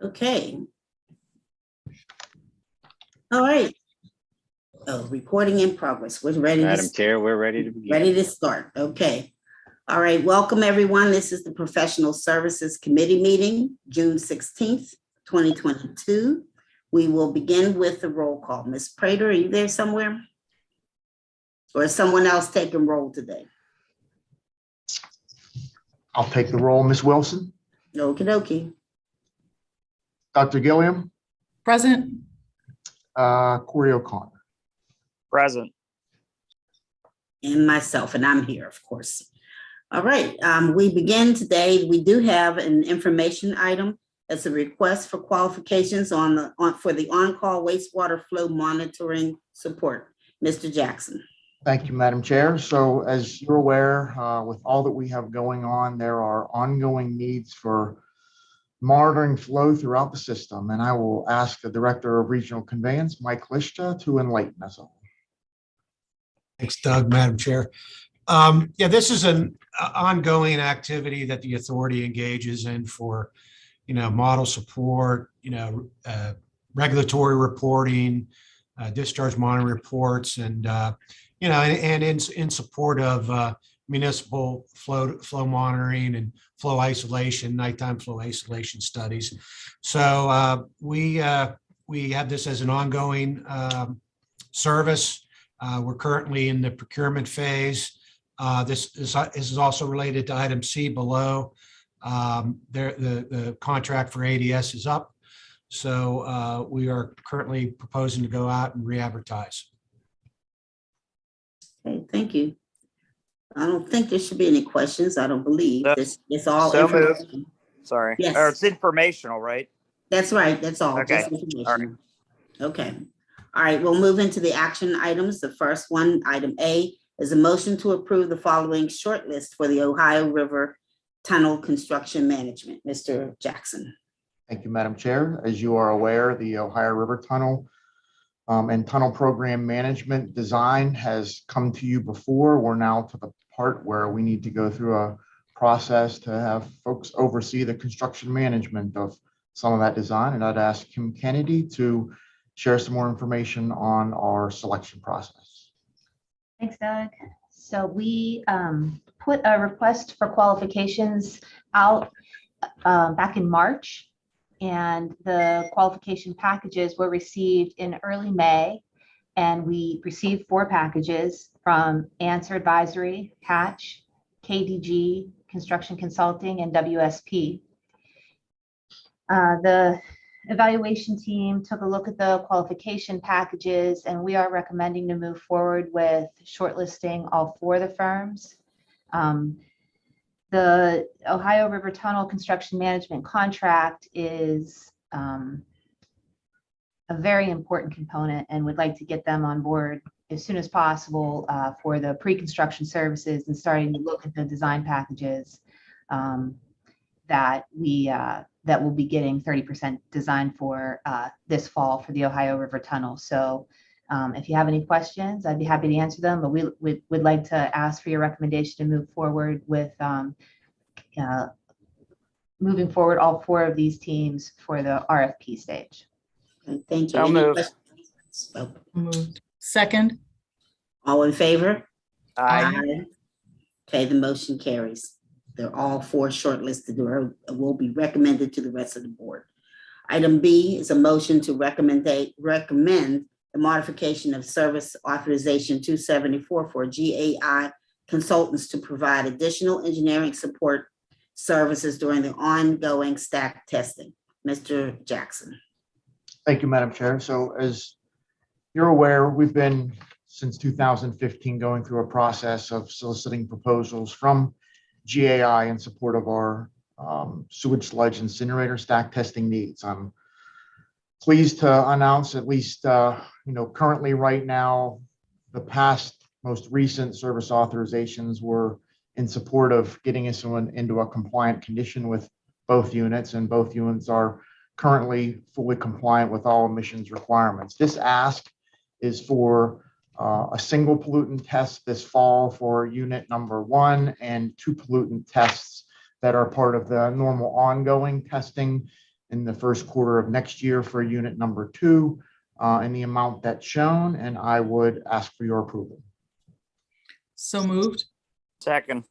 Okay. All right. Oh, reporting in progress. We're ready. Madam Chair, we're ready to begin. Ready to start. Okay. All right. Welcome, everyone. This is the Professional Services Committee meeting, June 16th, 2022. We will begin with the roll call. Ms. Prater, are you there somewhere? Or is someone else taking roll today? I'll take the roll, Ms. Wilson. Okie dokie. Dr. Gilliam. Present. Corey O'Connor. Present. And myself, and I'm here, of course. All right, we begin today. We do have an information item. It's a request for qualifications for the on-call wastewater flow monitoring support. Mr. Jackson. Thank you, Madam Chair. So as you're aware, with all that we have going on, there are ongoing needs for monitoring flow throughout the system. And I will ask the Director of Regional Conveyance, Mike Lishta, to enlighten us all. Thanks, Doug, Madam Chair. Yeah, this is an ongoing activity that the authority engages in for, model support, regulatory reporting, discharge monitoring reports, and and in support of municipal flow monitoring and flow isolation, nighttime flow isolation studies. So we have this as an ongoing service. We're currently in the procurement phase. This is also related to item C below. The contract for ADS is up. So we are currently proposing to go out and re-advertise. Okay, thank you. I don't think there should be any questions. I don't believe. No. This it's all So information. moved. Sorry. Yes. Or it's informational, right? That's right. That's all. Okay. Just information. Okay. All right. We'll move into the action items. The first one, item A, is a motion to approve the following short list for the Ohio River Tunnel Construction Management. Mr. Jackson. Thank you, Madam Chair. As you are aware, the Ohio River Tunnel and Tunnel Program Management design has come to you before. We're now to the part where we need to go through a process to have folks oversee the construction management of some of that design. And I'd ask Kim Kennedy to share some more information on our selection process. Thanks, Doug. So we put a request for qualifications out back in March, and the qualification packages were received in early May, and we received 4 packages from Answer Advisory, Hatch, KDG, Construction Consulting, and WSP. The evaluation team took a look at the qualification packages, and we are recommending to move forward with shortlisting all 4 of the firms. The Ohio River Tunnel Construction Management contract is a very important component, and would like to get them on board as soon as possible for the pre-construction services and starting to look at the design packages that we'll be getting 30% design for this fall for the Ohio River Tunnel. So if you have any questions, I'd be happy to answer them, but we'd like to ask for your recommendation to move forward with moving forward all 4 of these teams for the RFP stage. Okay, thank you. So Any moved. questions? Oh, Moved. Second. all in favor? Aye. Okay, the motion carries. They're all 4 shortlisted or will be recommended to the rest of the board. Item B is a motion to recommend the modification of service authorization 274 for GAI consultants to provide additional engineering support services during the ongoing stack testing. Mr. Jackson. Thank you, Madam Chair. So as you're aware, we've been since 2015 going through a process of soliciting proposals from GAI in support of our sewage sludge incinerator stack testing needs. I'm pleased to announce at least, currently right now, the past most recent service authorizations were in support of getting us into a compliant condition with both units, and both units are currently fully compliant with all emissions requirements. This ask is for a single pollutant test this fall for unit number 1 and 2 pollutant tests that are part of the normal ongoing testing in the first quarter of next year for unit number 2 in the amount that's shown, and I would ask for your approval. So moved. Second.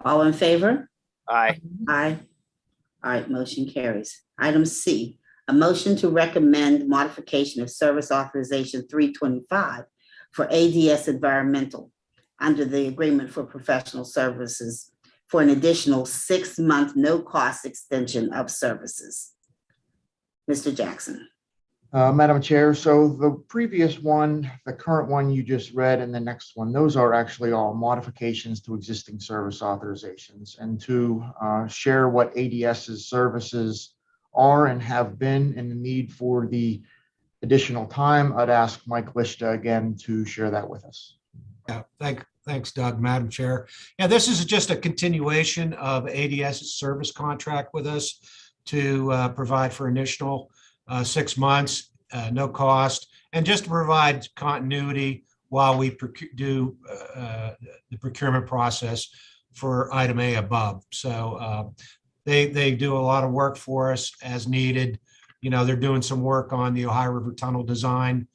All in favor? Aye. Aye. All right, motion carries. Item C, a motion to recommend modification of service authorization 325 for ADS Environmental under the agreement for professional services for an additional 6-month no-cost extension of services. Mr. Jackson. Madam Chair, so the previous one, the current one you just read, and the next one, those are actually all modifications to existing service authorizations. And to share what ADS's services are and have been and the need for the additional time, I'd ask Mike Lishta again to share that with us. Yeah, thanks, Doug, Madam Chair. Yeah, this is just a continuation of ADS's service contract with us to provide for additional 6 months, no cost, and just to provide continuity while we do the procurement process for item A above. So they do a lot of work for us as needed. You know, they're doing some work on the Ohio River Tunnel design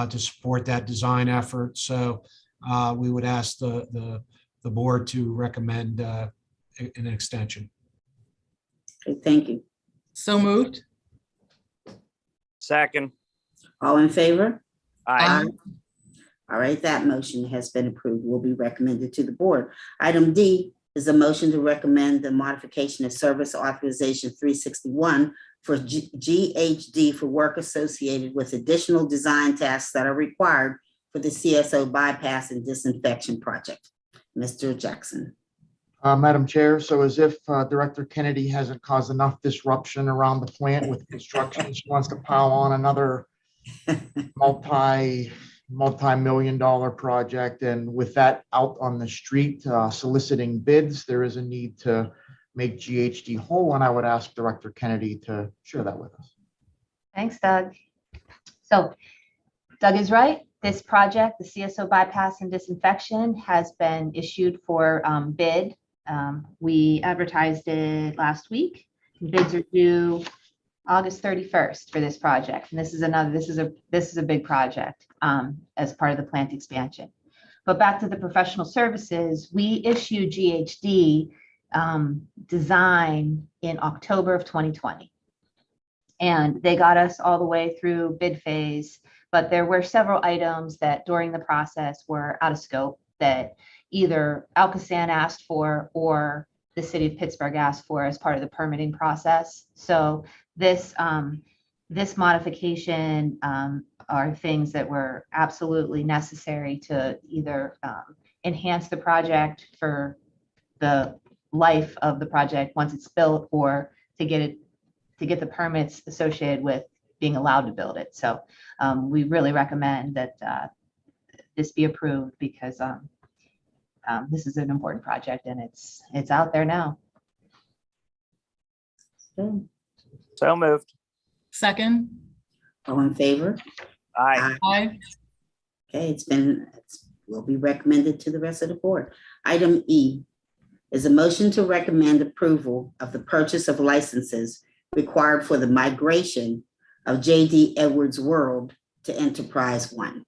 to support that design effort. So we would ask the board to recommend an extension. Okay, thank you. So moved. Second. All in favor? Aye. All right, that motion has been approved, will be recommended to the board. Item D is a motion to recommend the modification of service authorization 361 for GHD for work associated with additional design tasks that are required for the CSO bypass and disinfection project. Mr. Jackson. Madam Chair, so as if Director Kennedy hasn't caused enough disruption around the plant with construction, she wants to pile on another multi-million-dollar project. And with that out on the street soliciting bids, there is a need to make GHD whole. And I would ask Director Kennedy to share that with us. Thanks, Doug. So Doug is right. This project, the CSO bypass and disinfection, has been issued for bid. We advertised it last week. Bids are due August 31st for this project. And this is a big project as part of the plant expansion. But back to the professional services, we issued GHD design in October of 2020. And they got us all the way through bid phase, but there were several items that during the process were out of scope that either ALCOSAN asked for or the city of Pittsburgh asked for as part of the permitting process. So this modification are things that were absolutely necessary to either enhance the project for the life of the project once it's built, or to get the permits associated with being allowed to build it. So we really recommend that this be approved because this is an important project and it's out there now. Okay. So moved. Second. All in favor? Aye. Aye. Okay, will be recommended to the rest of the board. Item E is a motion to recommend approval of the purchase of licenses required for the migration of JD Edwards World to Enterprise One.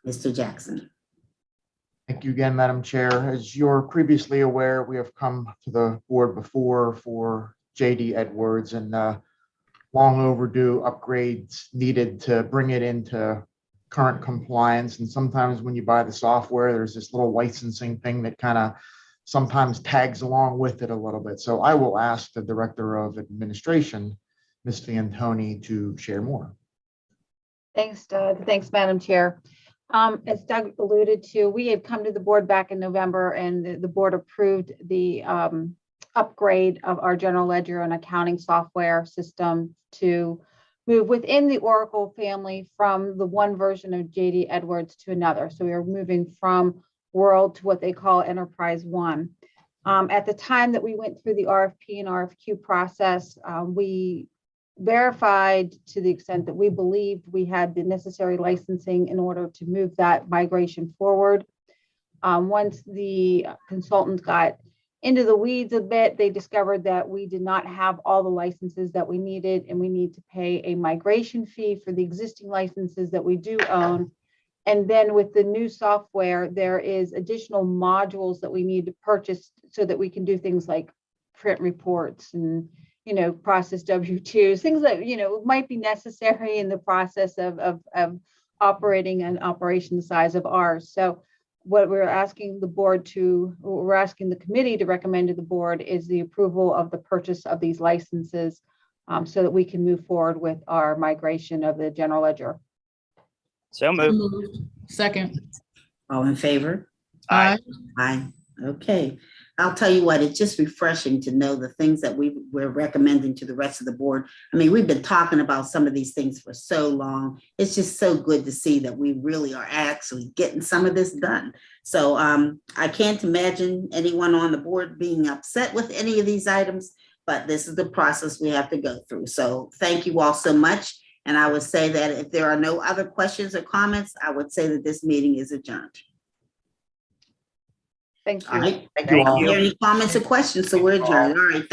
Mr. Jackson. Thank you again, Madam Chair. As you're previously aware, we have come to the board before for JD Edwards and long overdue upgrades needed to bring it into current compliance. And sometimes when you buy the software, there's this little licensing thing that kind of sometimes tags along with it a little bit. So I will ask the Director of Administration, Ms. Fantoni, to share more. Thanks, Doug. Thanks, Madam Chair. As Doug alluded to, we had come to the board back in November and the board approved the upgrade of our general ledger and accounting software system to move within the Oracle family from the one version of JD Edwards to another. So we are moving from World to what they call Enterprise One. At the time that we went through the RFP and RFQ process, we verified to the extent that we believed we had the necessary licensing in order to move that migration forward. Once the consultant got into the weeds a bit, they discovered that we did not have all the licenses that we needed, and we need to pay a migration fee for the existing licenses that we do own. And then with the new software, there is additional modules that we need to purchase so that we can do things like print reports and, process W-2s, things that, might be necessary in the process of operating an operation the size of ours. So what we're asking the committee to recommend to the board is the approval of the purchase of these licenses, so that we can move forward with our migration of the general ledger. So So moved. moved. Second. All in favor? Aye. Aye. Okay. I'll tell you what, it's just refreshing to know the things that we're recommending to the rest of the board. I mean, we've been talking about some of these things for so long. It's just so good to see that we really are actually getting some of this done. So I can't imagine anyone on the board being upset with any of these items, but this is the process we have to go through. So thank you all so much. And I would say that if there are no other questions or comments, I would say that this meeting is adjourned. Thank All you. right. Thank you all. Are there any comments or questions? So we're adjourned. All right. Thank